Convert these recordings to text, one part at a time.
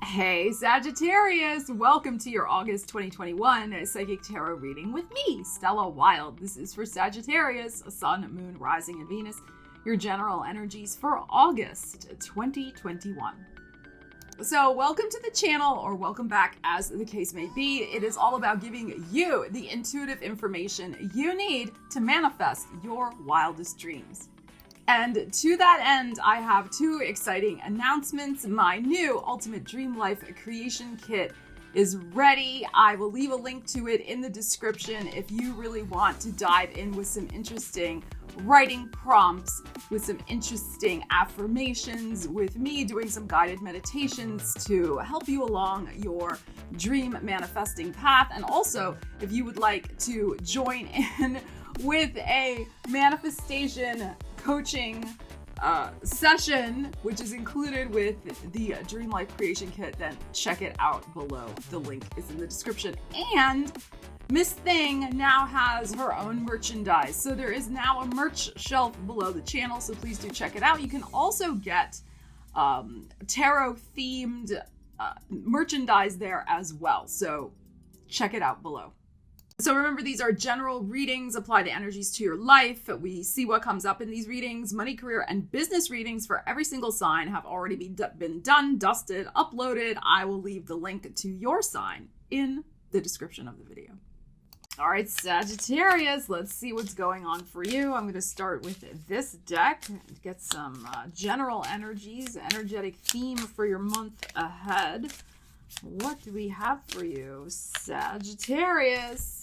Hey Sagittarius, welcome to your August 2021 Psychic Tarot reading with me, Stella Wilde. This is for Sagittarius, Sun, Moon, Rising, and Venus, your general energies for August 2021. So welcome to the channel, or welcome back as the case may be. It is all about giving you the intuitive information you need to manifest your wildest dreams. And to that end, I have two exciting announcements. My new Ultimate Dream Life Creation Kit is ready. I will leave a link to it in the description if you really want to dive in with some interesting writing prompts, with some interesting affirmations, with me doing some guided meditations to help you along your dream manifesting path. And also, if you would like to join in with a manifestation coaching session, which is included with the Dream Life Creation Kit, then check it out below. The link is in the description. And Miss Thing now has her own merchandise. So there is now a merch shelf below the channel, so please do check it out. You can also get tarot themed merchandise there as well. So check it out below. So remember, these are general readings, apply the energies to your life. We see what comes up in these readings. Money, career, and business readings for every single sign have already been done, dusted, uploaded. I will leave the link to your sign in the description of the video. All right, Sagittarius, let's see what's going on for you. I'm going to start with this deck and get some general energies, energetic theme for your month ahead. What do we have for you, Sagittarius?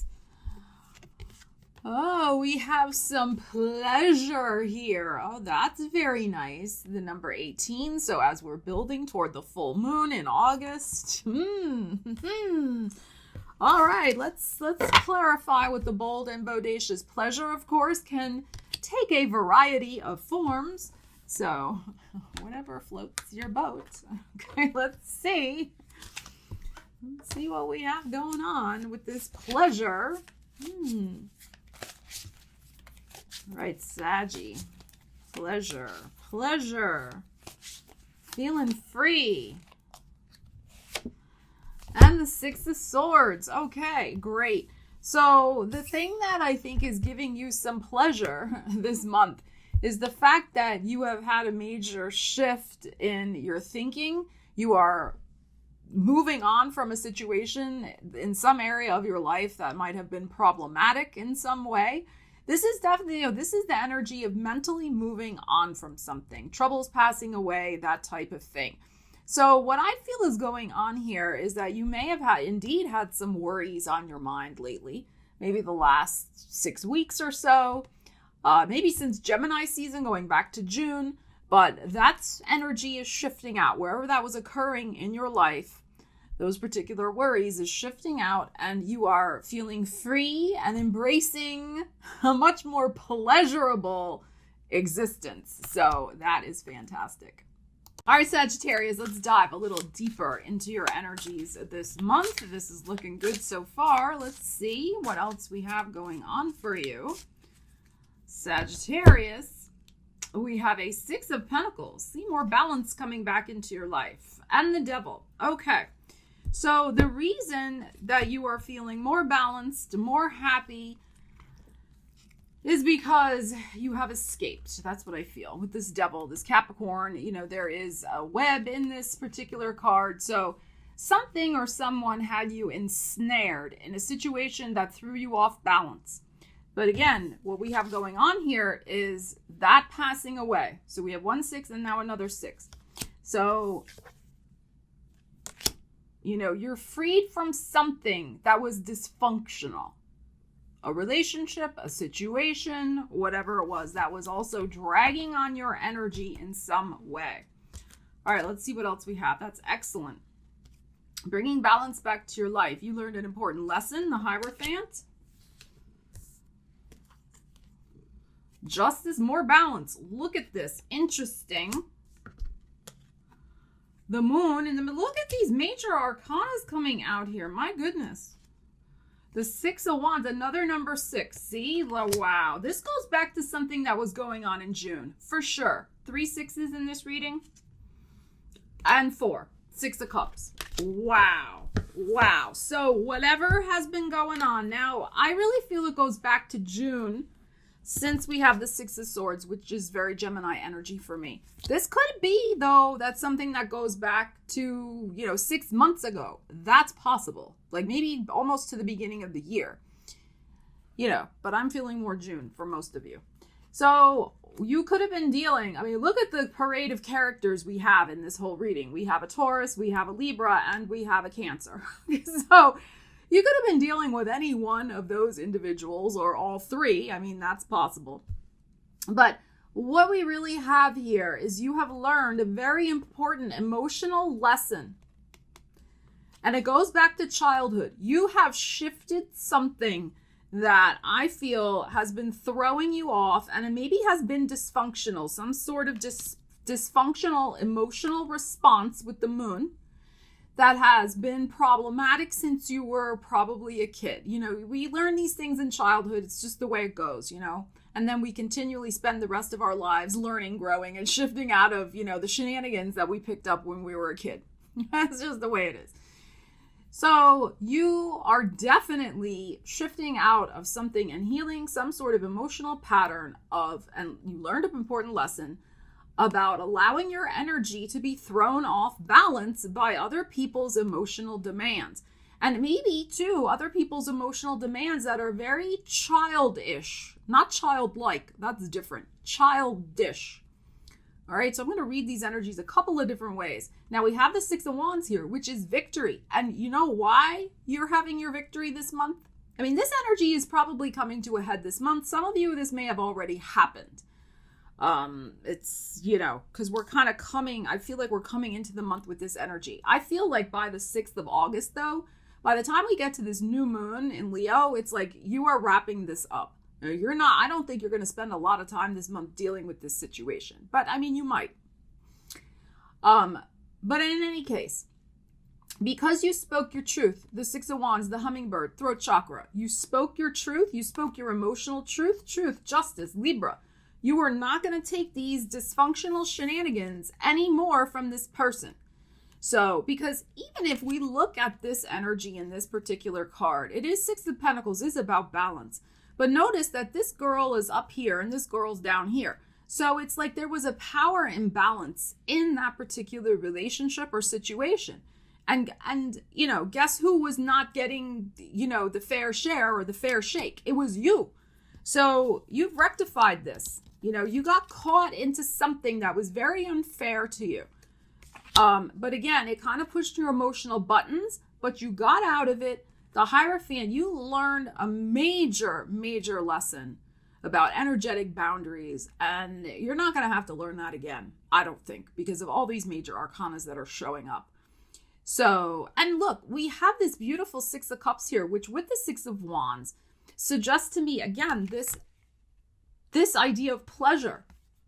Oh, we have some pleasure here. Oh, that's very nice. The number 18. So as we're building toward the full moon in August. All right, let's clarify what the bold and bodacious pleasure, of course, can take a variety of forms. So whatever floats your boat. Okay, let's see. Let's see what we have going on with this pleasure. Right, Saggy. Pleasure. Feeling free. And the Six of Swords. Okay, great. So the thing that I think is giving you some pleasure this month is the fact that you have had a major shift in your thinking. You are moving on from a situation in some area of your life that might have been problematic in some way. This is definitely, this is the energy of mentally moving on from something, troubles passing away, that type of thing. So what I feel is going on here is that you may have indeed had some worries on your mind lately, maybe the last 6 weeks or so, maybe since Gemini season going back to June, but that energy is shifting out. Wherever that was occurring in your life, those particular worries is shifting out, and you are feeling free and embracing a much more pleasurable existence. So that is fantastic. All right, Sagittarius, let's dive a little deeper into your energies this month. This is looking good so far. Let's see what else we have going on for you. Sagittarius, we have a Six of Pentacles. See more balance coming back into your life. And the Devil. Okay. So the reason that you are feeling more balanced, more happy, is because you have escaped. That's what I feel with this Devil, this Capricorn. You know, there is a web in this particular card. So something or someone had you ensnared in a situation that threw you off balance. But again, what we have going on here is that passing away. So we have 1 6 and now another 6. So you're freed from something that was dysfunctional. A relationship, a situation, whatever it was, that was also dragging on your energy in some way. All right, let's see what else we have. That's excellent. Bringing balance back to your life. You learned an important lesson, the Hierophant. Justice, more balance. Look at this. Interesting. The Moon in the middle. Look at these major arcanas coming out here. My goodness. The Six of Wands, another number 6. See? Wow. This goes back to something that was going on in June. For sure. 3 6s in this reading. And 4. Six of Cups. Wow. Wow. So whatever has been going on now, I really feel it goes back to June since we have the Six of Swords, which is very Gemini energy for me. This could be, though, that's something that goes back to, 6 months ago. That's possible. Like maybe almost to the beginning of the year. But I'm feeling more June for most of you. So you could have been dealing, look at the parade of characters we have in this whole reading. We have a Taurus, we have a Libra, and we have a Cancer. So you could have been dealing with any one of those individuals or all three. That's possible. But what we really have here is you have learned a very important emotional lesson. And it goes back to childhood. You have shifted something that I feel has been throwing you off, and it maybe has been dysfunctional, some sort of dysfunctional emotional response with the moon that has been problematic since you were probably a kid. We learn these things in childhood. It's just the way it goes, and then we continually spend the rest of our lives learning, growing, and shifting out of, the shenanigans that we picked up when we were a kid. That's just the way it is. So you are definitely shifting out of something and healing some sort of emotional pattern and you learned an important lesson about allowing your energy to be thrown off balance by other people's emotional demands. And maybe, too, other people's emotional demands that are very childish, not childlike. That's different. Childish. All right, so I'm going to read these energies a couple of different ways. Now, we have the Six of Wands here, which is victory. And you know why you're having your victory this month? This energy is probably coming to a head this month. Some of you, this may have already happened. It's, because we're kind of I feel like we're coming into the month with this energy. I feel like by the 6th of August, though, by the time we get to this new moon in Leo, it's like you are wrapping this up. I don't think you're going to spend a lot of time this month dealing with this situation, but you might. But in any case, because you spoke your truth, the Six of Wands, the hummingbird, throat chakra, you spoke your truth, you spoke your emotional truth, justice, Libra. You are not going to take these dysfunctional shenanigans anymore from this person. So, because even if we look at this energy in this particular card, it is Six of Pentacles, is about balance. But notice that this girl is up here and this girl's down here. So it's like there was a power imbalance in that particular relationship or situation. And guess who was not getting, the fair share or the fair shake? It was you. So you've rectified this. You got caught into something that was very unfair to you. But again, it kind of pushed your emotional buttons, but you got out of it. The Hierophant, you learned a major, major lesson about energetic boundaries, and you're not going to have to learn that again, I don't think, because of all these major arcanas that are showing up. So, and look, we have this beautiful Six of Cups here, which with the Six of Wands suggests to me, again, this idea of pleasure,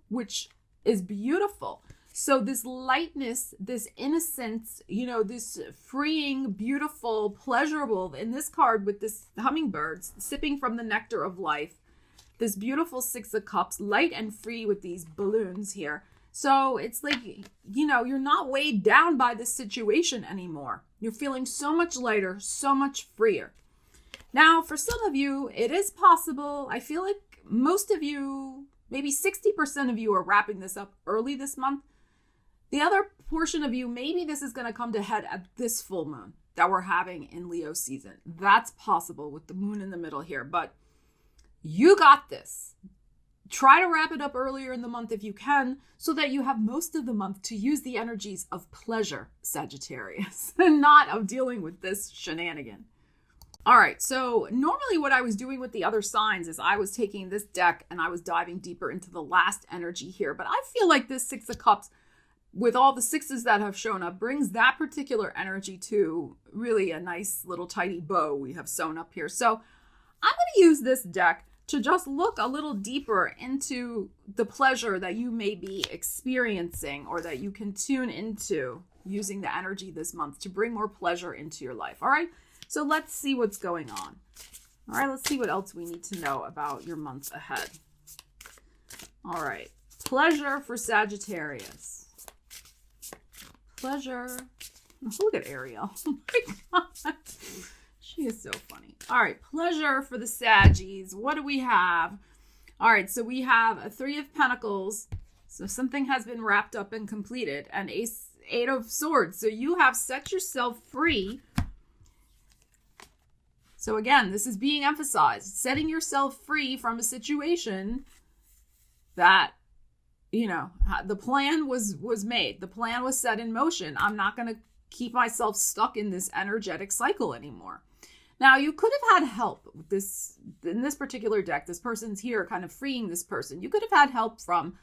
which is beautiful. So this lightness, this innocence, this freeing, beautiful, pleasurable, in this card with this hummingbird sipping from the nectar of life, this beautiful Six of Cups, light and free with these balloons here. So it's like, you're not weighed down by this situation anymore. You're feeling so much lighter, so much freer. Now, for some of you, it is possible. I feel like most of you, maybe 60% of you are wrapping this up early this month. The other portion of you, maybe this is going to come to head at this full moon that we're having in Leo season. That's possible with the moon in the middle here, but you got this. Try to wrap it up earlier in the month if you can, so that you have most of the month to use the energies of pleasure, Sagittarius, and not of dealing with this shenanigan. All right, so normally what I was doing with the other signs is I was taking this deck and I was diving deeper into the last energy here, but I feel like this Six of Cups, with all the sixes that have shown up, brings that particular energy to really a nice little tidy bow we have sewn up here. So I'm going to use this deck to just look a little deeper into the pleasure that you may be experiencing or that you can tune into using the energy this month to bring more pleasure into your life. All right, so let's see what's going on. All right, let's see what else we need to know about your months ahead. All right, pleasure for Sagittarius. Pleasure. Look at Ariel. Oh my God. She is so funny. All right, pleasure for the Saggies. What do we have? All right, so we have a 3 of Pentacles. So something has been wrapped up and completed. And 8 of Swords. So you have set yourself free. So again, this is being emphasized. Setting yourself free from a situation that, you know, the plan was made. The plan was set in motion. I'm not going to keep myself stuck in this energetic cycle anymore. Now, you could have had help with this in this particular deck. This person's here kind of freeing this person. You could have had help from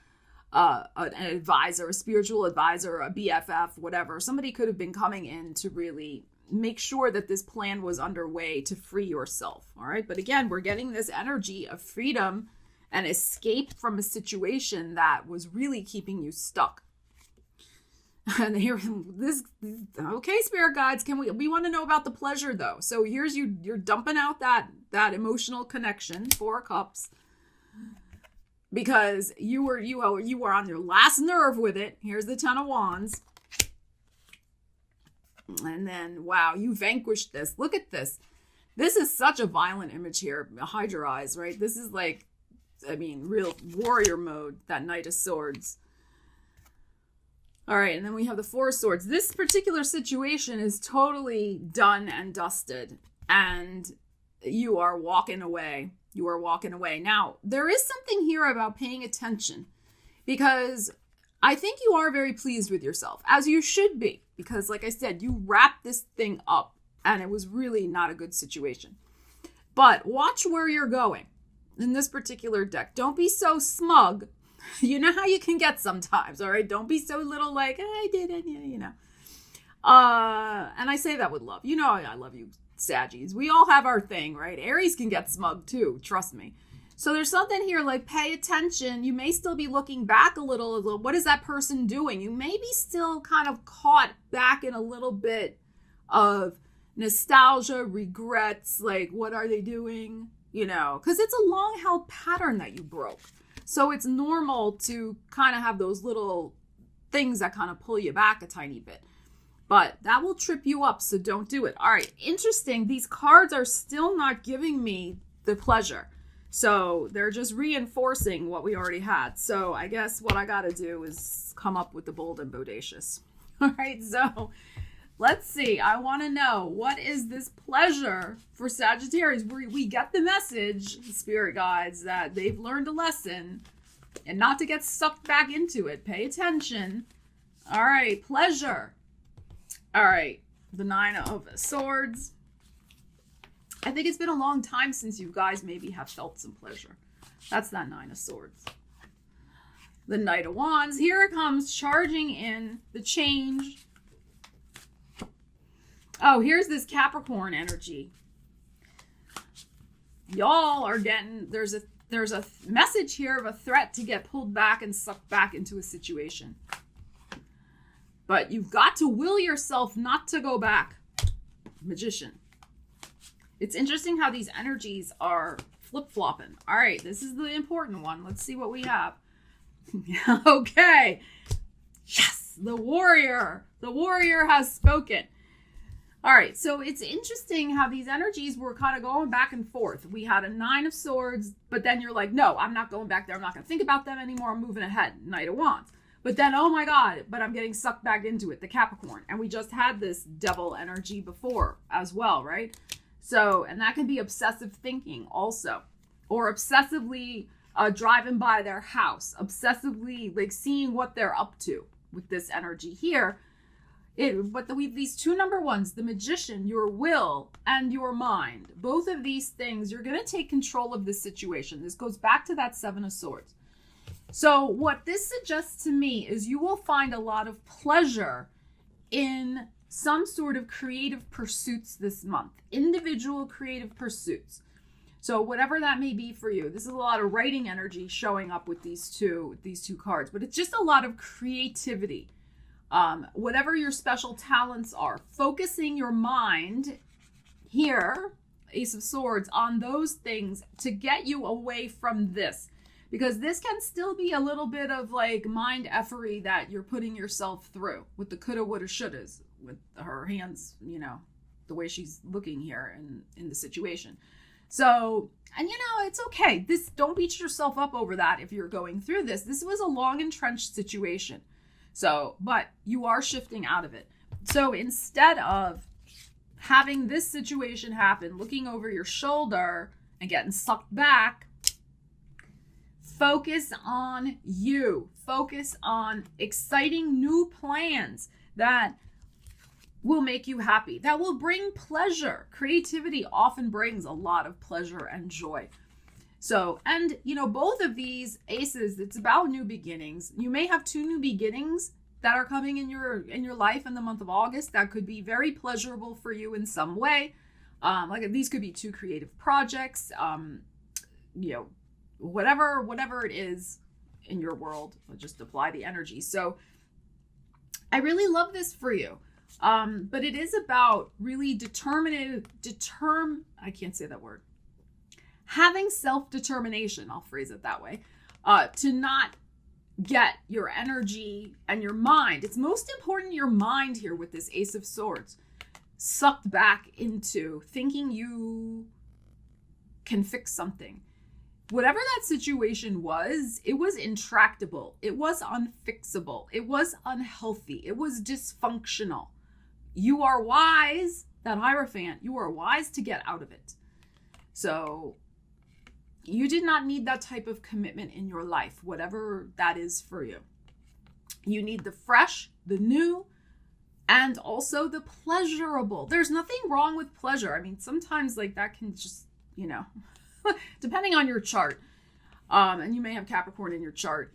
an advisor, a spiritual advisor, a BFF, whatever. Somebody could have been coming in to really make sure that this plan was underway to free yourself. All right. But again, we're getting this energy of freedom and escape from a situation that was really keeping you stuck. And here, okay, spirit guides, we want to know about the pleasure though. So here's you're dumping out that emotional connection, 4 of Cups, because you were on your last nerve with it. Here's the 10 of Wands. And then, wow, you vanquished this. Look at this. This is such a violent image here. Hide your eyes, right? This is like, I mean, real warrior mode, that Knight of Swords. All right, and then we have the 4 of Swords. This particular situation is totally done and dusted, and you are walking away. You are walking away. Now, there is something here about paying attention, because I think you are very pleased with yourself, as you should be, because like I said, you wrapped this thing up, and it was really not a good situation. But watch where you're going in this particular deck. Don't be so smug. You know how you can get sometimes, all right? Don't be so little like, I did it, you know. And I say that with love. You know I love you, Saggies. We all have our thing, right? Aries can get smug too, trust me. So there's something here like pay attention. You may still be looking back a little. What is that person doing? You may be still kind of caught back in a little bit of nostalgia, regrets, like what are they doing? You know, because it's a long-held pattern that you broke. So it's normal to kind of have those little things that kind of pull you back a tiny bit. But that will trip you up, so don't do it. All right, interesting. These cards are still not giving me the pleasure. So they're just reinforcing what we already had. So I guess what I got to do is come up with the bold and bodacious. All right, so let's see. I want to know, what is this pleasure for Sagittarius? We get the message, spirit guides, that they've learned a lesson and not to get sucked back into it. Pay attention. All right, pleasure. All right, the 9 of Swords. I think it's been a long time since you guys maybe have felt some pleasure. That's that 9 of Swords. The Knight of Wands. Here it comes, charging in the change. Oh, here's this Capricorn energy. Y'all are getting, there's a message here of a threat to get pulled back and sucked back into a situation. But you've got to will yourself not to go back. Magician. It's interesting how these energies are flip-flopping. All right, this is the important one. Let's see what we have. Okay. Yes, the warrior. The warrior has spoken. All right, so it's interesting how these energies were kind of going back and forth. We had a 9 of Swords, but then you're like, no, I'm not going back there. I'm not going to think about them anymore. I'm moving ahead. Knight of Wands. But then, oh my God, but I'm getting sucked back into it, the Capricorn. And we just had this devil energy before as well, right? So, and that can be obsessive thinking also, or obsessively driving by their house, obsessively like seeing what they're up to with this energy here. But we have these 2 number ones, the Magician, your will and your mind. Both of these things, you're going to take control of this situation. This goes back to that 7 of Swords. So what this suggests to me is you will find a lot of pleasure in some sort of creative pursuits this month, individual creative pursuits. So whatever that may be for you, this is a lot of writing energy showing up with these two cards, but it's just a lot of creativity. Whatever your special talents are, focusing your mind here, Ace of Swords, on those things to get you away from this. Because this can still be a little bit of like mind effery that you're putting yourself through with the coulda, woulda, shouldas. with her hands, you know, the way she's looking here in the situation. So, and it's okay. Don't beat yourself up over that if you're going through this. This was a long entrenched situation. So, but you are shifting out of it. So instead of having this situation happen, looking over your shoulder and getting sucked back, focus on you. Focus on exciting new plans that will make you happy, that will bring pleasure. Creativity often brings a lot of pleasure and joy. So, and both of these aces, it's about new beginnings. You may have two new beginnings that are coming in your life in the month of August that could be very pleasurable for you in some way. Like these could be two creative projects, whatever it is in your world, just apply the energy. So I really love this for you. But it is about really I can't say that word. Having self-determination, I'll phrase it that way, to not get your energy and your mind. It's most important your mind here with this Ace of Swords, sucked back into thinking you can fix something. Whatever that situation was, it was intractable. It was unfixable. It was unhealthy. It was dysfunctional. You are wise, that Hierophant, you are wise to get out of it. So you did not need that type of commitment in your life, whatever that is for you. You need the fresh, the new, and also the pleasurable. There's nothing wrong with pleasure. I mean, sometimes like that can just, depending on your chart. And you may have Capricorn in your chart.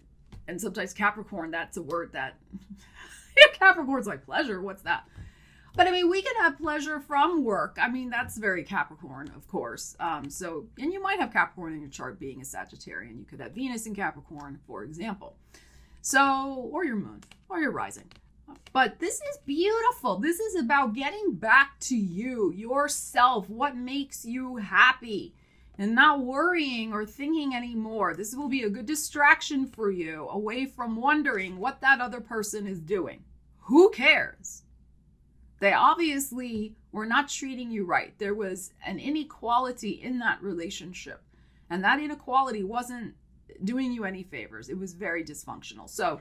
And sometimes Capricorn, that's a word that Capricorn's like, pleasure, what's that? But I mean, we can have pleasure from work. I mean, that's very Capricorn, of course. And you might have Capricorn in your chart being a Sagittarian. You could have Venus in Capricorn, for example. So, or your moon, or your rising. But this is beautiful. This is about getting back to you, yourself, what makes you happy, and not worrying or thinking anymore. This will be a good distraction for you away from wondering what that other person is doing. Who cares? They obviously were not treating you right. There was an inequality in that relationship, and that inequality wasn't doing you any favors. It was very dysfunctional. So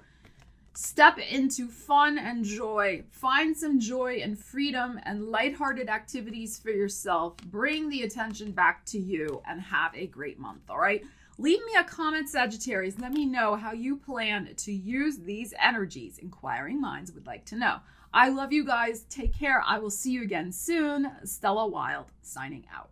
step into fun and joy. Find some joy and freedom and lighthearted activities for yourself. Bring the attention back to you and have a great month, all right? Leave me a comment, Sagittarius. Let me know how you plan to use these energies. Inquiring minds would like to know. I love you guys. Take care. I will see you again soon. Stella Wilde signing out.